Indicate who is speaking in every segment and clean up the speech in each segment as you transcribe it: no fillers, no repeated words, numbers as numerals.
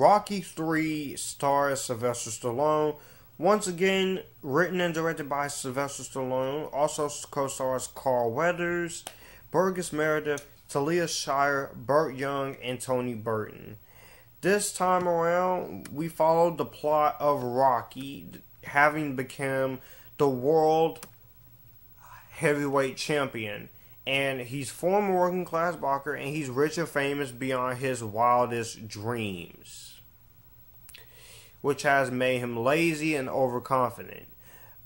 Speaker 1: Rocky 3 stars Sylvester Stallone. Once again, written and directed by Sylvester Stallone. Also co-stars Carl Weathers, Burgess Meredith, Talia Shire, Burt Young, and Tony Burton. This time around, we followed the plot of Rocky having become the world heavyweight champion. And he's former working class boxer, and he's rich and famous beyond his wildest dreams, which has made him lazy and overconfident.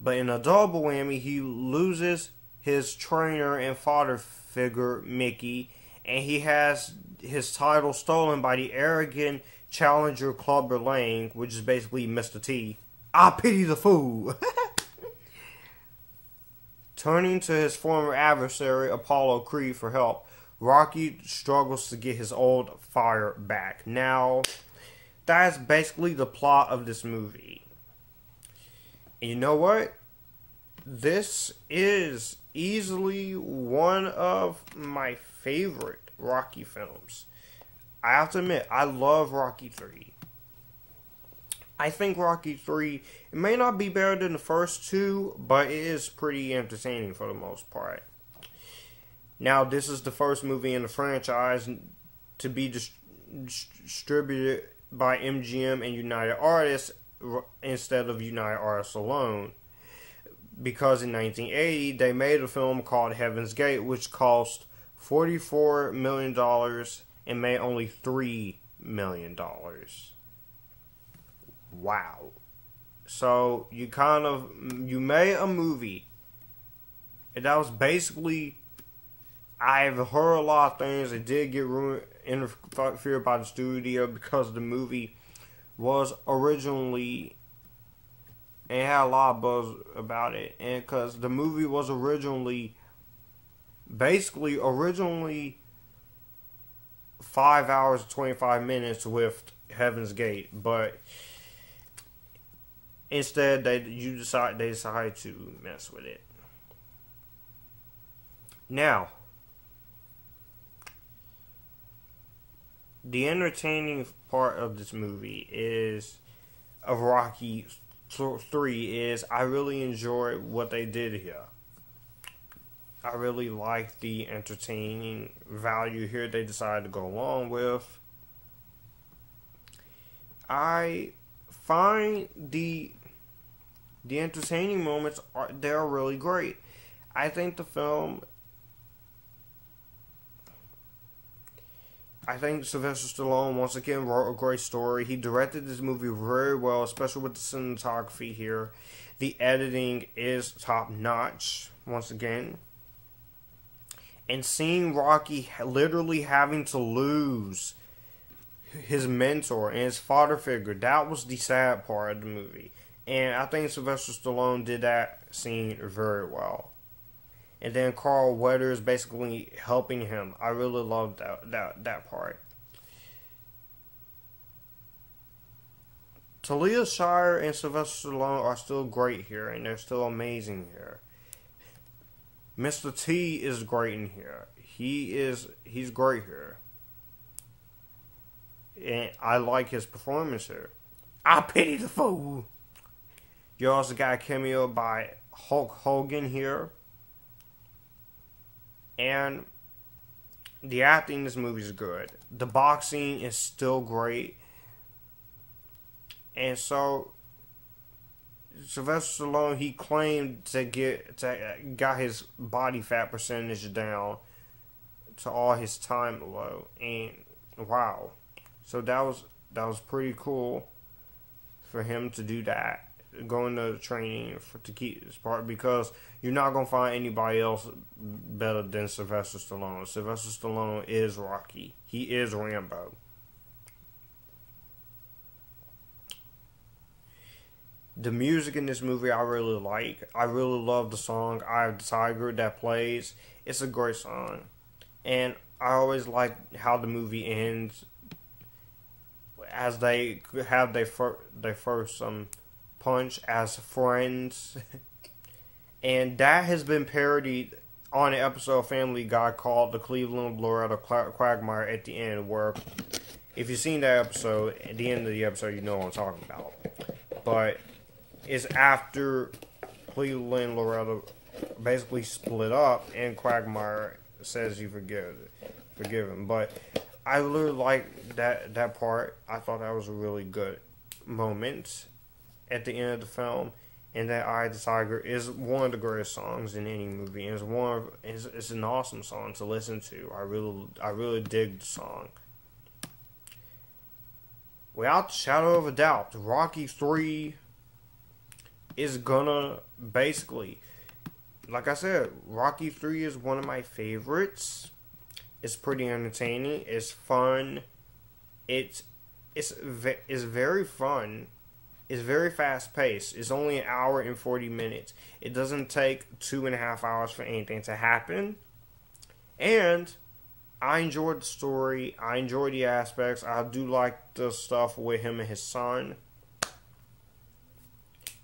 Speaker 1: But in a double whammy, he loses his trainer and father figure, Mickey, and he has his title stolen by the arrogant challenger Clubber Lang, which is basically Mr. T. I pity the fool. Turning to his former adversary, Apollo Creed, for help, Rocky struggles to get his old fire back. Now, that's basically the plot of this movie. And you know what? This is easily one of my favorite Rocky films. I have to admit, I love Rocky 3. I think Rocky 3, it may not be better than the first two, but it is pretty entertaining for the most part. Now, this is the first movie in the franchise to be distributed by MGM and United Artists instead of United Artists alone. Because in 1980, they made a film called Heaven's Gate, which cost $44 million and made only $3 million. Wow. So you made a movie, and that was basically, I've heard a lot of things that did get interfered by the studio because the movie was originally, and it had a lot of buzz about it, and because the movie was originally 5 hours and 25 minutes with Heaven's Gate, but instead, they decided to mess with it. Now, the entertaining part of this movie of Rocky 3 is I really enjoy what they did here. I really like the entertaining value here they decided to go along with. I find the entertaining moments they're really great. I think Sylvester Stallone once again wrote a great story. He directed this movie very well, especially with the cinematography here. The editing is top notch once again. And seeing Rocky literally having to lose his mentor and his father figure, that was the sad part of the movie. And I think Sylvester Stallone did that scene very well. And then Carl Weathers basically helping him. I really loved that part. Talia Shire and Sylvester Stallone are still great here, and they're still amazing here. Mr. T is great in here. He's great here. And I like his performance here. I pity the fool. You also got a cameo by Hulk Hogan here. And the acting in this movie is good. The boxing is still great. And so Sylvester Stallone, he claimed got his body fat percentage down to all his time low. And wow. So that was pretty cool for him to do that, going to training to keep this part, because you're not gonna find anybody else better than Sylvester Stallone. Sylvester Stallone is Rocky. He is Rambo. The music in this movie I really like. I really love the song "Eye of the Tiger" that plays. It's a great song, and I always like how the movie ends, as they have their first punch as friends. And that has been parodied on an episode of Family Guy called "The Cleveland Loretta Quagmire" at the end, where If you've seen that episode, at the end of the episode, you know what I'm talking about. But it's after Cleveland and Loretta basically split up, and Quagmire says you forgive him. But I really like that part. I thought that was a really good moment at the end of the film. And that Eye of the Tiger is one of the greatest songs in any movie. And it's an awesome song to listen to. I really dig the song. Without a shadow of a doubt, Rocky 3 is gonna basically, like I said, Rocky 3 is one of my favorites. It's pretty entertaining. It's fun. It's very fun. It's very fast paced. It's only an hour and 40 minutes. It doesn't take 2.5 hours for anything to happen. And I enjoyed the story. I enjoy the aspects. I do like the stuff with him and his son.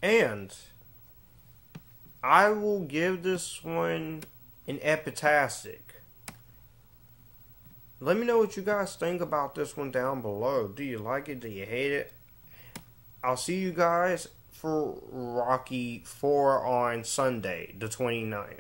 Speaker 1: And I will give this one an epitastic. Let me know what you guys think about this one down below. Do you like it? Do you hate it? I'll see you guys for Rocky 4 on Sunday, the 29th.